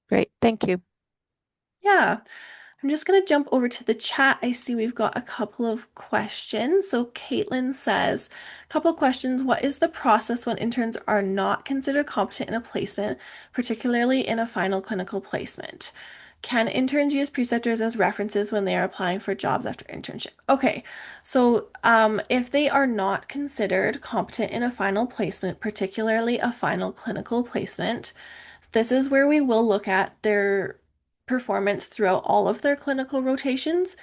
Great, thank you. Yeah. I'm just going to jump over to the chat. I see we've got a couple of questions. So Caitlin says, a couple of questions. What is the process when interns are not considered competent in a placement, particularly in a final clinical placement? Can interns use preceptors as references when they are applying for jobs after internship? Okay, so if they are not considered competent in a final placement, particularly a final clinical placement, this is where we will look at their performance throughout all of their clinical rotations.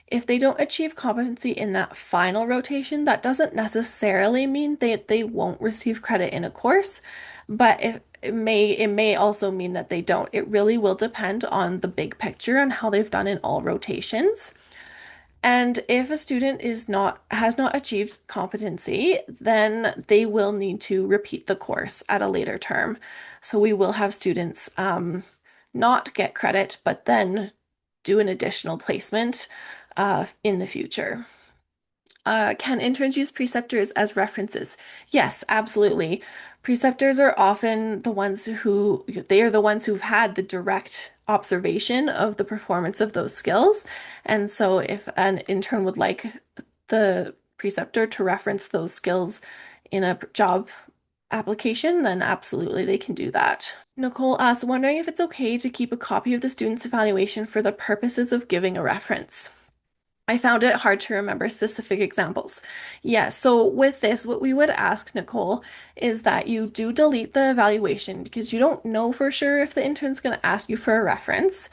If they don't achieve competency in that final rotation, that doesn't necessarily mean they won't receive credit in a course, but it may also mean that they don't. It really will depend on the big picture and how they've done in all rotations. And if a student has not achieved competency, then they will need to repeat the course at a later term. So we will have students not get credit, but then do an additional placement in the future. Can interns use preceptors as references? Yes, absolutely. Preceptors are often they are the ones who've had the direct observation of the performance of those skills. And so if an intern would like the preceptor to reference those skills in a job application, then absolutely they can do that. Nicole asks, wondering if it's okay to keep a copy of the student's evaluation for the purposes of giving a reference. I found it hard to remember specific examples. Yes, so with this, what we would ask, Nicole, is that you do delete the evaluation because you don't know for sure if the intern's going to ask you for a reference.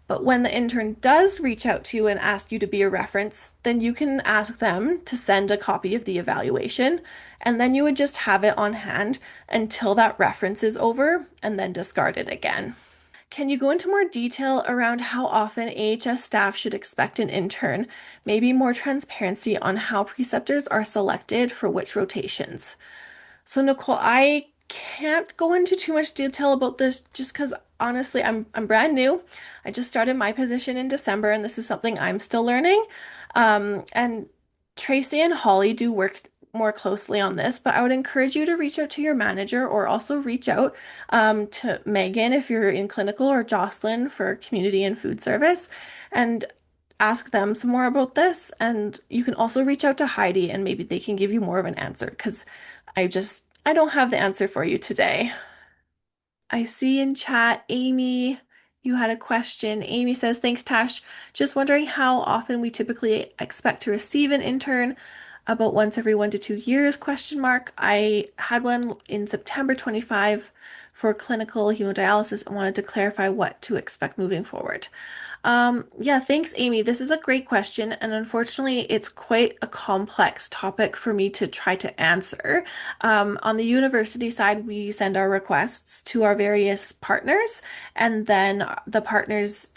But when the intern does reach out to you and ask you to be a reference, then you can ask them to send a copy of the evaluation, and then you would just have it on hand until that reference is over and then discard it again. Can you go into more detail around how often AHS staff should expect an intern? Maybe more transparency on how preceptors are selected for which rotations. So Nicole, I can't go into too much detail about this just because honestly, I'm brand new. I just started my position in December, and this is something I'm still learning. And Tracy and Holly do work more closely on this, but I would encourage you to reach out to your manager or also reach out to Megan if you're in clinical or Jocelyn for community and food service and ask them some more about this. And you can also reach out to Heidi and maybe they can give you more of an answer because I don't have the answer for you today. I see in chat, Amy, you had a question. Amy says, thanks, Tash. Just wondering how often we typically expect to receive an intern. About once every 1 to 2 years, question mark. I had one in September 25 for clinical hemodialysis and wanted to clarify what to expect moving forward. Yeah, thanks, Amy. This is a great question, and unfortunately, it's quite a complex topic for me to try to answer. On the university side, we send our requests to our various partners, and then the partners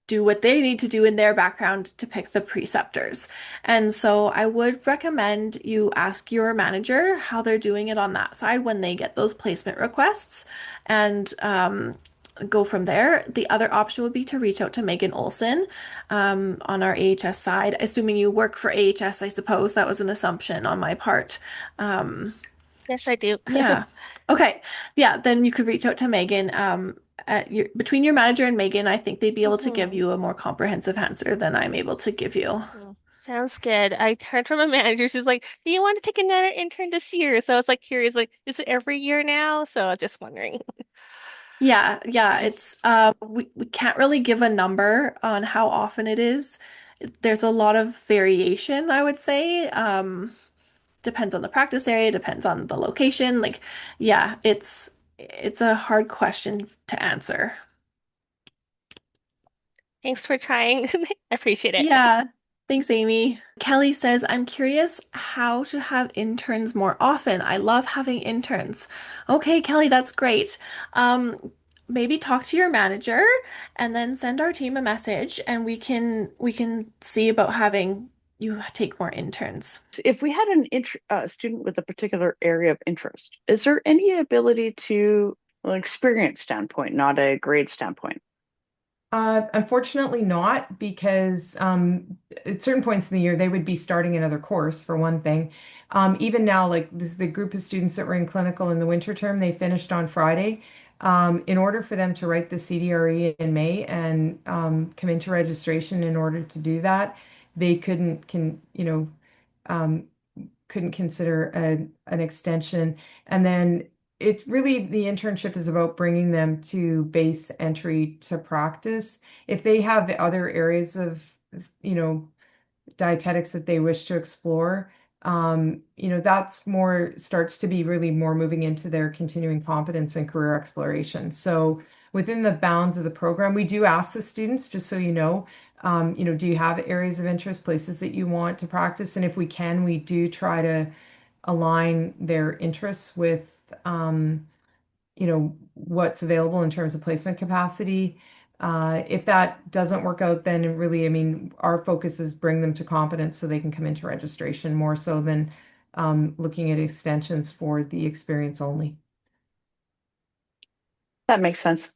do what they need to do in their background to pick the preceptors. And so I would recommend you ask your manager how they're doing it on that side when they get those placement requests. And go from there. The other option would be to reach out to Megan Olson on our AHS side, assuming you work for AHS, I suppose. That was an assumption on my part. Um, Yes, I do. yeah. Okay. Yeah, then you could reach out to Megan. Between your manager and Megan, I think they'd be able to give Mhm. you a more comprehensive answer than I'm able to give you. Sounds good. I heard from a manager. She's like, "Do you want to take another intern this year?" So I was like curious, like, is it every year now? So I was just wondering. Yeah, yeah, it's we can't really give a number on how often it is. There's a lot of variation, I would say. Depends on the practice area, depends on the location. Like, yeah, it's a hard question to answer. Thanks for trying. I appreciate it. Yeah. Thanks, Amy. Kelly says, I'm curious how to have interns more often. I love having interns. Okay, Kelly, that's great. Maybe talk to your manager and then send our team a message and we can see about having you take more interns. If we had an student with a particular area of interest, is there any ability to, well, experience standpoint, not a grade standpoint? Unfortunately not, because at certain points in the year they would be starting another course for one thing. Even now, like the group of students that were in clinical in the winter term, they finished on Friday. In order for them to write the CDRE in May and come into registration in order to do that, they um, couldn't consider an extension. And then it's really the internship is about bringing them to base entry to practice. If they have the other areas of, you know, dietetics that they wish to explore, that's more starts to be really more moving into their continuing competence and career exploration. So within the bounds of the program, we do ask the students, just so do you have areas of interest, places that you want to practice? And if we can, we do try to align their interests with, what's available in terms of placement capacity. If that doesn't work out, then it really, I mean, our focus is bring them to competence so they can come into registration more so than looking at extensions for the experience only. That makes sense.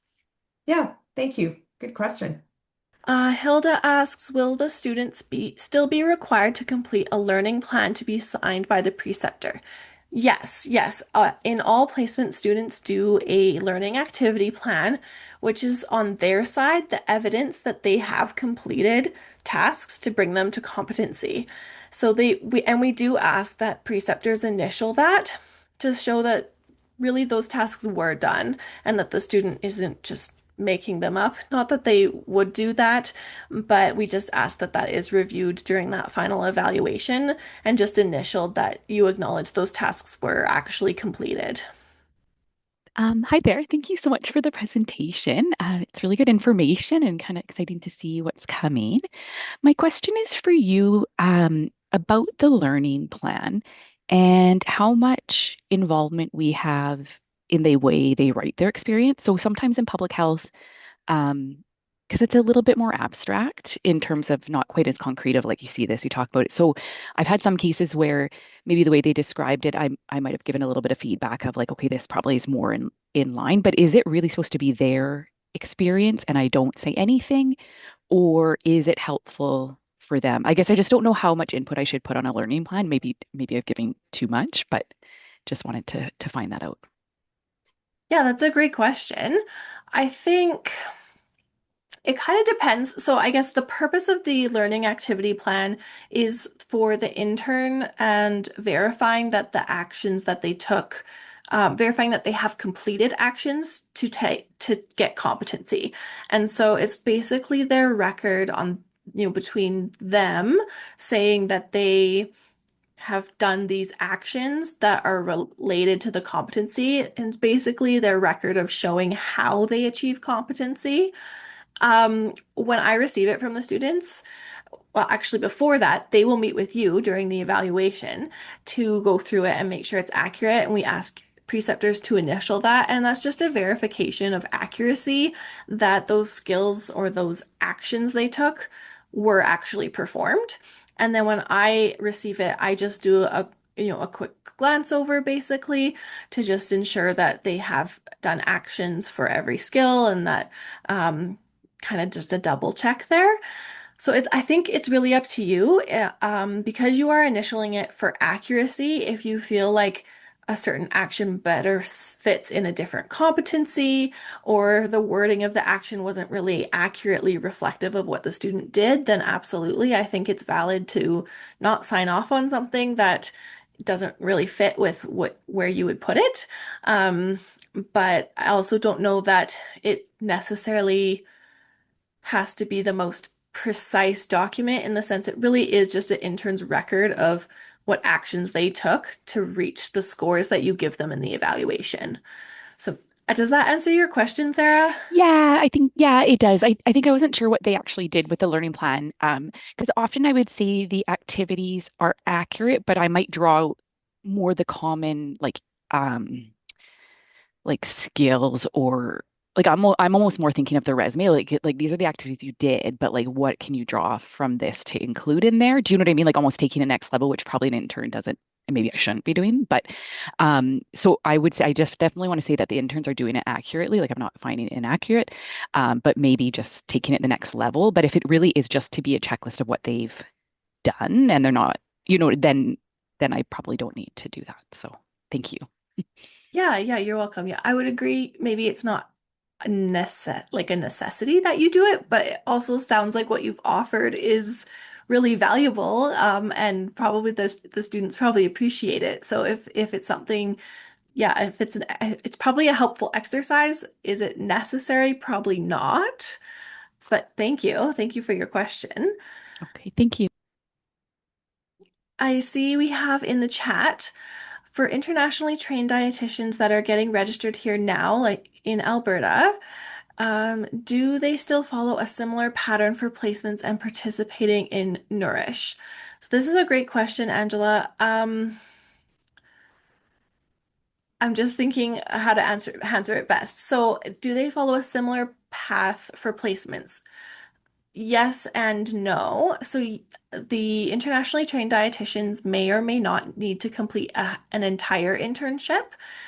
Yeah, thank you. Good question. Hilda asks, will the students still be required to complete a learning plan to be signed by the preceptor? Yes, yes. In all placement, students do a learning activity plan, which is on their side the evidence that they have completed tasks to bring them to competency. So we do ask that preceptors initial that to show that really those tasks were done and that the student isn't just making them up. Not that they would do that, but we just ask that that is reviewed during that final evaluation and just initialed that you acknowledge those tasks were actually completed. Hi there. Thank you so much for the presentation. It's really good information and kind of exciting to see what's coming. My question is for you about the learning plan and how much involvement we have in the way they write their experience. So sometimes in public health, because it's a little bit more abstract in terms of not quite as concrete of like you see this, you talk about it. So I've had some cases where maybe the way they described it, I might have given a little bit of feedback of like, okay, this probably is more in line, but is it really supposed to be their experience and I don't say anything, or is it helpful for them? I guess I just don't know how much input I should put on a learning plan. Maybe I've given too much, but just wanted to find that out. Yeah, that's a great question. I think it kind of depends. So I guess the purpose of the learning activity plan is for the intern and verifying that the actions that they took, verifying that they have completed actions to get competency. And so it's basically their record on, between them saying that they have done these actions that are related to the competency, and it's basically their record of showing how they achieve competency. When I receive it from the students, well, actually, before that, they will meet with you during the evaluation to go through it and make sure it's accurate. And we ask preceptors to initial that. And that's just a verification of accuracy that those skills or those actions they took were actually performed. And then when I receive it, I just do a quick glance over basically to just ensure that they have done actions for every skill and that kind of just a double check there. So I think it's really up to you because you are initialing it for accuracy. If you feel like a certain action better fits in a different competency or the wording of the action wasn't really accurately reflective of what the student did, then absolutely, I think it's valid to not sign off on something that doesn't really fit with where you would put it. But I also don't know that it necessarily has to be the most precise document in the sense it really is just an intern's record of what actions they took to reach the scores that you give them in the evaluation. So, does that answer your question, Sarah? Yeah, I think, yeah, it does. I think I wasn't sure what they actually did with the learning plan. Because often I would say the activities are accurate, but I might draw more the common like skills or like I'm almost more thinking of the resume like these are the activities you did, but like what can you draw from this to include in there? Do you know what I mean? Like almost taking the next level, which probably an intern doesn't, and maybe I shouldn't be doing. But so I would say I just definitely want to say that the interns are doing it accurately. Like I'm not finding it inaccurate, but maybe just taking it the next level. But if it really is just to be a checklist of what they've done and they're not, then I probably don't need to do that. So thank you. Yeah, yeah, you're welcome. Yeah, I would agree. Maybe it's not like a necessity that you do it, but it also sounds like what you've offered is really valuable, and probably the students probably appreciate it. So if it's something, yeah, if it's probably a helpful exercise. Is it necessary? Probably not. But thank you. Thank you for your question. Okay, thank you. I see we have in the chat for internationally trained dietitians that are getting registered here now, like in Alberta, do they still follow a similar pattern for placements and participating in Nourish? So this is a great question, Angela. I'm just thinking how to answer it best. So, do they follow a similar path for placements. Yes and no. The internationally trained dietitians may or may not need to complete an entire internship.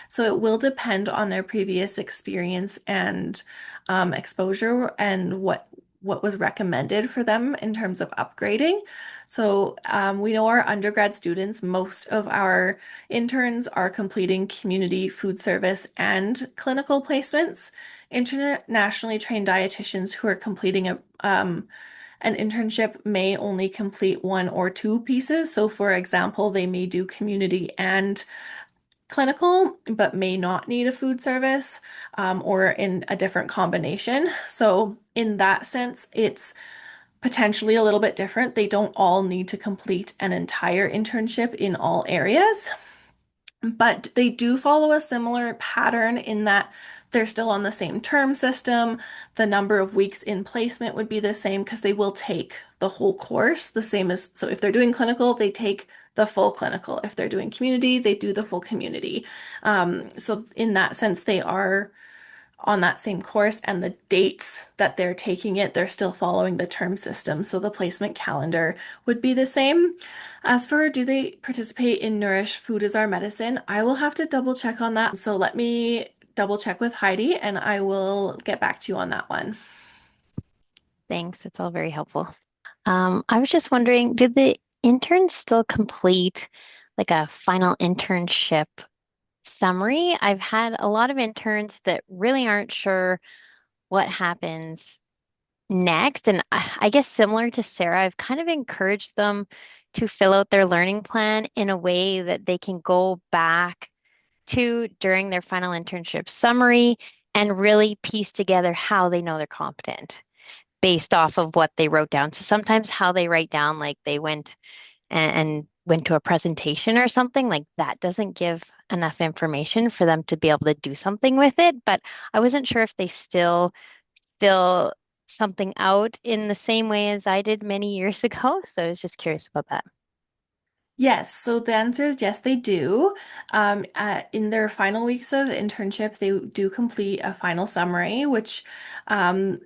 So it will depend on their previous experience and exposure and what was recommended for them in terms of upgrading. So we know our undergrad students, most of our interns are completing community food service and clinical placements. Internationally trained dietitians who are completing an internship may only complete one or two pieces. So, for example, they may do community and clinical, but may not need a food service or in a different combination. So, in that sense, it's potentially a little bit different. They don't all need to complete an entire internship in all areas. But they do follow a similar pattern in that they're still on the same term system. The number of weeks in placement would be the same because they will take the whole course, the same as, so if they're doing clinical, they take the full clinical. If they're doing community, they do the full community. So in that sense, they are on that same course, and the dates that they're taking it, they're still following the term system. So the placement calendar would be the same. As for do they participate in Nourish Food is Our Medicine, I will have to double check on that. So let me double check with Heidi and I will get back to you on that one. Thanks. It's all very helpful. I was just wondering, did the interns still complete like a final internship summary? I've had a lot of interns that really aren't sure what happens next. And I guess similar to Sarah, I've kind of encouraged them to fill out their learning plan in a way that they can go back to during their final internship summary and really piece together how they know they're competent based off of what they wrote down. So sometimes how they write down, like they went and went to a presentation or something, like that doesn't give enough information for them to be able to do something with it. But I wasn't sure if they still fill something out in the same way as I did many years ago. So I was just curious about that. Yes, so the answer is yes, they do. In their final weeks of internship, they do complete a final summary, which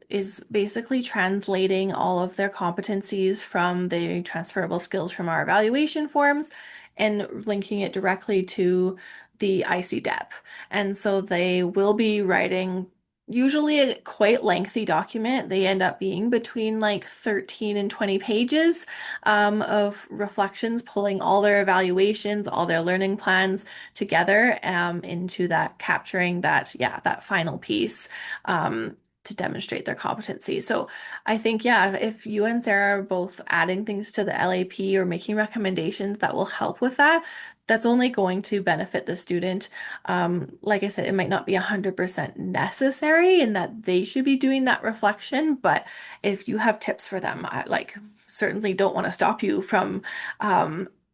is basically translating all of their competencies from the transferable skills from our evaluation forms and linking it directly to the ICDEP. And so they will be writing usually a quite lengthy document. They end up being between like 13 and 20 pages of reflections, pulling all their evaluations, all their learning plans together into that, capturing that, yeah, that final piece to demonstrate their competency. So I think, yeah, if you and Sarah are both adding things to the LAP or making recommendations that will help with that, that's only going to benefit the student. Like I said, it might not be 100% necessary in that they should be doing that reflection, but if you have tips for them, I like certainly don't want to stop you from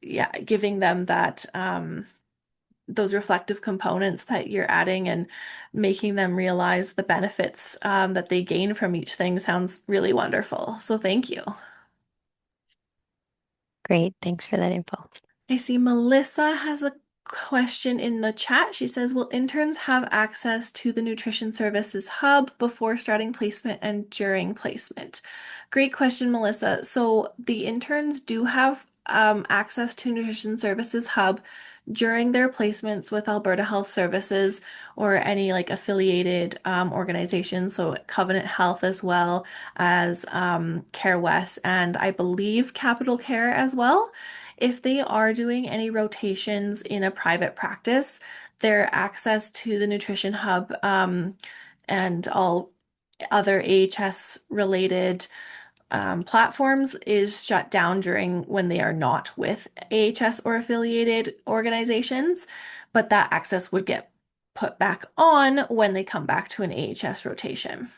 yeah, giving them that those reflective components that you're adding and making them realize the benefits that they gain from each thing sounds really wonderful. So thank you. Great. Thanks for that info. I see Melissa has a question in the chat. She says, will interns have access to the Nutrition Services Hub before starting placement and during placement? Great question, Melissa. So the interns do have access to Nutrition Services Hub during their placements with Alberta Health Services or any like affiliated organizations, so Covenant Health as well as Care West and I believe Capital Care as well. If they are doing any rotations in a private practice, their access to the Nutrition Hub and all other AHS related platforms is shut down during when they are not with AHS or affiliated organizations, but that access would get put back on when they come back to an AHS rotation.